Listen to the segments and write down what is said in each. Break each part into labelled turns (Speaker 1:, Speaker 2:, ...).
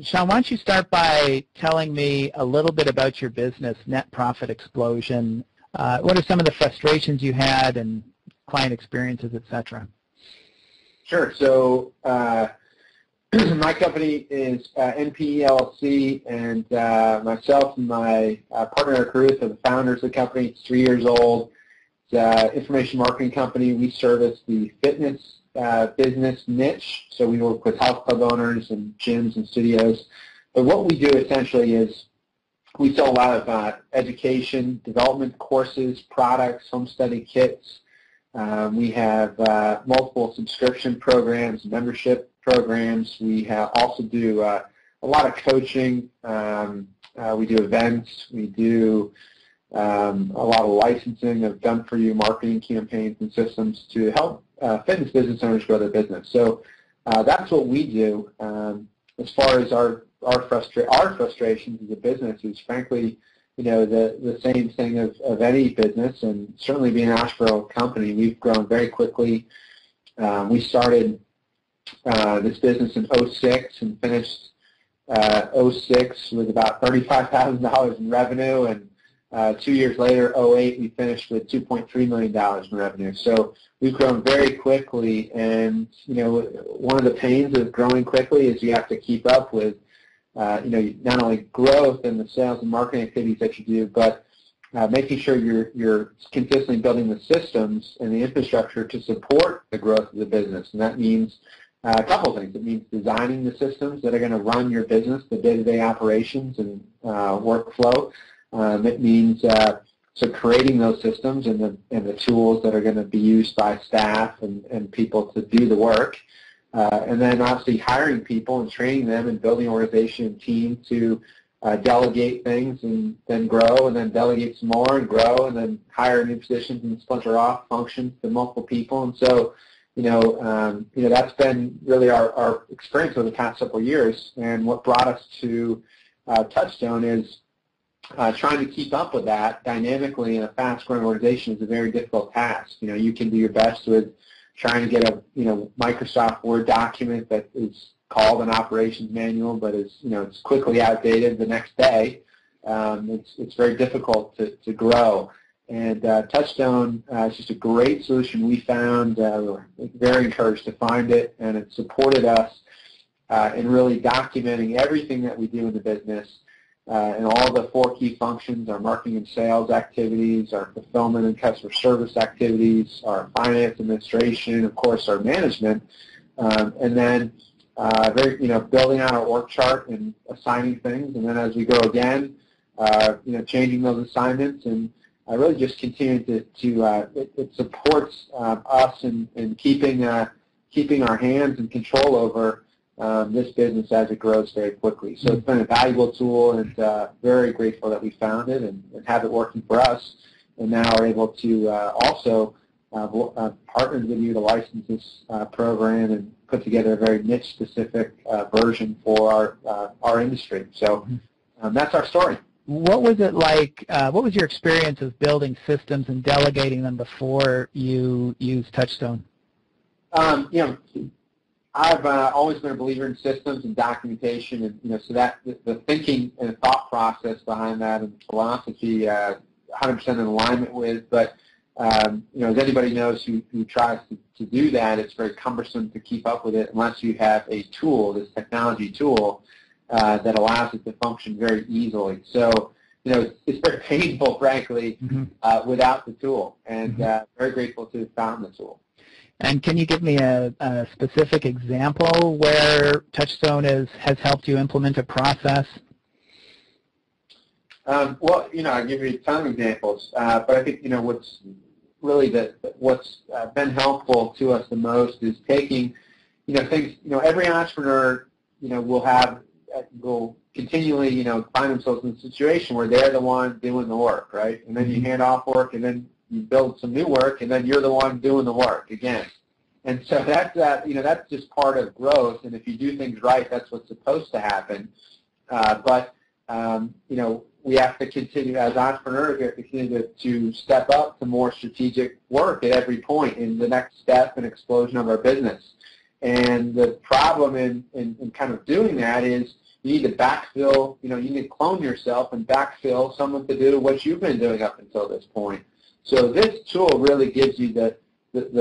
Speaker 1: Sean, why don't you start by telling me a little bit about your business, net profit explosion. What are some of the frustrations you had and client experiences, et cetera?
Speaker 2: Sure. So my company is NPE LLC, and myself and my partner Eric Ruth are the founders of the company. It's 3 years old. It's an information marketing company. We service the fitness business niche, so we work with health club owners and gyms and studios. But what we do essentially is we sell a lot of education, development courses, products, home study kits. We have multiple subscription programs, membership programs. We also do a lot of coaching. We do events. We do a lot of licensing of done-for-you marketing campaigns and systems to help fitness business owners grow their business. So that's what we do. As far as our frustrations as a business is, frankly, the same thing of any business, and certainly being an entrepreneurial company, we've grown very quickly. We started this business in 2006 and finished 2006 with about $35,000 in revenue, and 2 years later, 2008, we finished with $2.3 million in revenue. So we've grown very quickly, and one of the pains of growing quickly is you have to keep up with not only growth and the sales and marketing activities that you do, but making sure you're consistently building the systems and the infrastructure to support the growth of the business. And that means a couple of things. It means designing the systems that are going to run your business, the day-to-day operations and workflow. It means creating those systems and the tools that are going to be used by staff and people to do the work. And then obviously hiring people and training them and building an organization and team to delegate things and then grow, and then delegate some more and grow, and then hire new positions and splinter off functions to multiple people. And so, that's been really our experience over the past several years. And what brought us to TouchStone is trying to keep up with that dynamically in a fast-growing organization is a very difficult task. You can do your best with trying to get a Microsoft Word document that is called an operations manual, but is it's quickly outdated the next day. It's very difficult to grow. And TouchStone is just a great solution we found. We're very encouraged to find it, and it supported us in really documenting everything that we do in the business. And all the 4 key functions, our marketing and sales activities, our fulfillment and customer service activities, our finance administration, of course, our management, and then building out our org chart and assigning things. And then as we go again, changing those assignments, and really just continuing it supports us in keeping our hands and control over this business as it grows very quickly. So it's been a valuable tool, and very grateful that we found it and have it working for us, and now are able to also partner with you to license this program and put together a very niche-specific version for our industry. So that's our story.
Speaker 1: What was it like? What was your experience of building systems and delegating them before you used TouchStone?
Speaker 2: I've always been a believer in systems and documentation, and so that the thinking and thought process behind that and philosophy, 100% in alignment with. But as anybody knows who tries to do that, it's very cumbersome to keep up with it unless you have a tool, this technology tool, that allows it to function very easily. So it's very painful, frankly, without the tool, and very grateful to have found the tool.
Speaker 1: And can you give me a specific example where TouchStone has helped you implement a process?
Speaker 2: Well, I'll give you a ton of examples, but I think, what's really what's been helpful to us the most is taking, things, every entrepreneur, will continually, find themselves in a situation where they're the one doing the work, right? And then you hand off work, and then you build some new work, and then you're the one doing the work again. And so that's just part of growth. And if you do things right, that's what's supposed to happen. But we have to continue as entrepreneurs. We have to continue to step up to more strategic work at every point in the next step and explosion of our business. And the problem in kind of doing that is you need to backfill, you need to clone yourself and backfill someone to do what you've been doing up until this point. So this tool really gives you the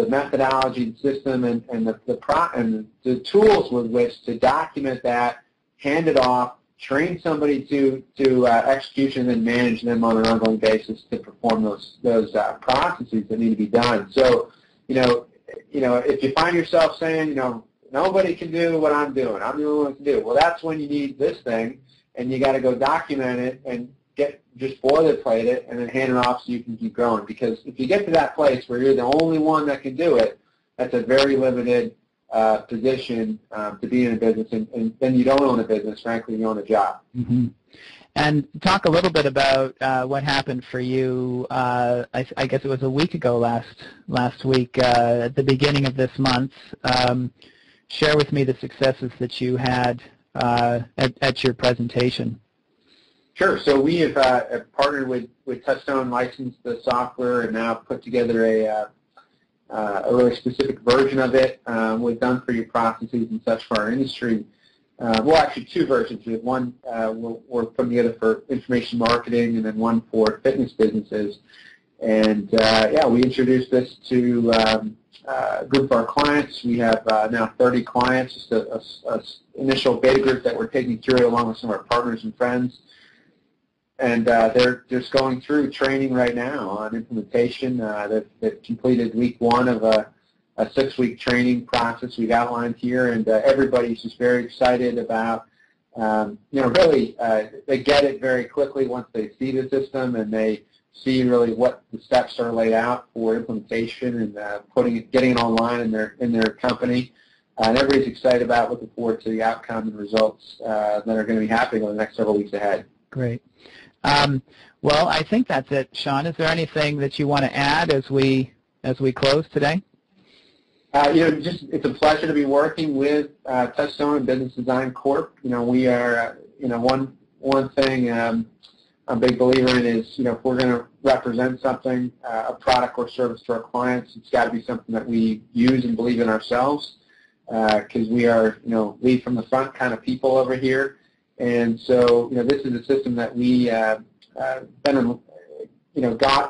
Speaker 2: methodology, the system, and the tools with which to document that, hand it off, train somebody to execution, and manage them on an ongoing basis to perform those processes that need to be done. So, if you find yourself saying, nobody can do what I'm doing, I'm the only one who can do it, well, that's when you need this thing, and you got to go document it and just boilerplate it and then hand it off so you can keep growing. Because if you get to that place where you're the only one that can do it, that's a very limited position to be in a business, and then you don't own a business. Frankly, you own a job.
Speaker 1: Mm-hmm. And talk a little bit about what happened for you. I guess it was a week ago, last week, at the beginning of this month. Share with me the successes that you had at your presentation.
Speaker 2: Sure. So we have partnered with TouchStone, licensed the software, and now put together a really specific version of it. We've done for your processes and such for our industry. Well, actually, two versions. We have one we're putting together for information marketing, and then one for fitness businesses. And we introduced this to a group of our clients. We have now 30 clients, just a initial beta group that we're taking through it along with some of our partners and friends. And they're just going through training right now on implementation. They've completed week one of a 6-week training process we've outlined here, and everybody's just very excited about, really they get it very quickly once they see the system and they see really what the steps are laid out for implementation and getting it online in their company. And everybody's excited about, looking forward to the outcome and results that are going to be happening over the next several weeks ahead.
Speaker 1: Great. Well, I think that's it, Sean. Is there anything that you want to add as we close today?
Speaker 2: It's a pleasure to be working with TouchStone Business Design Corp. We are, one thing I'm a big believer in is, if we're going to represent something, a product or service to our clients, it's got to be something that we use and believe in ourselves, because we are, lead from the front kind of people over here. And so, this is a system that we got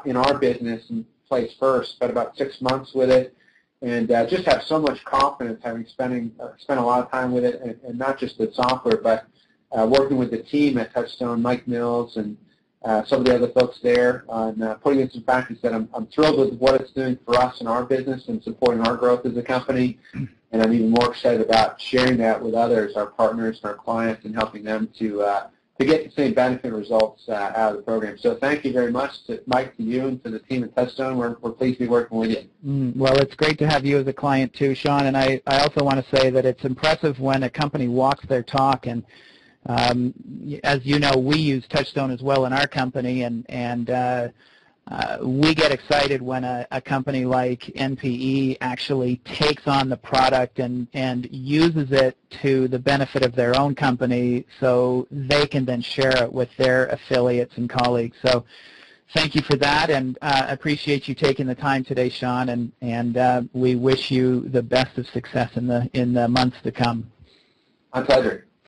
Speaker 2: in our business in place first, spent about 6 months with it, and just have so much confidence having spent a lot of time with it, and not just the software, but working with the team at TouchStone, Mike Mills, and some of the other folks there on putting this in practice. That I'm thrilled with what it's doing for us in our business and supporting our growth as a company. And I'm even more excited about sharing that with others, our partners and our clients, and helping them to get the same benefit results out of the program. So thank you very much, to Mike, to you, and to the team at TouchStone. We're pleased to be working with you.
Speaker 1: Well, it's great to have you as a client too, Sean. And I also want to say that it's impressive when a company walks their talk. And as you know, we use TouchStone as well in our company, and we get excited when a company like NPE actually takes on the product and uses it to the benefit of their own company, so they can then share it with their affiliates and colleagues. So thank you for that, and appreciate you taking the time today, Sean, and we wish you the best of success in the months to come.
Speaker 2: My pleasure.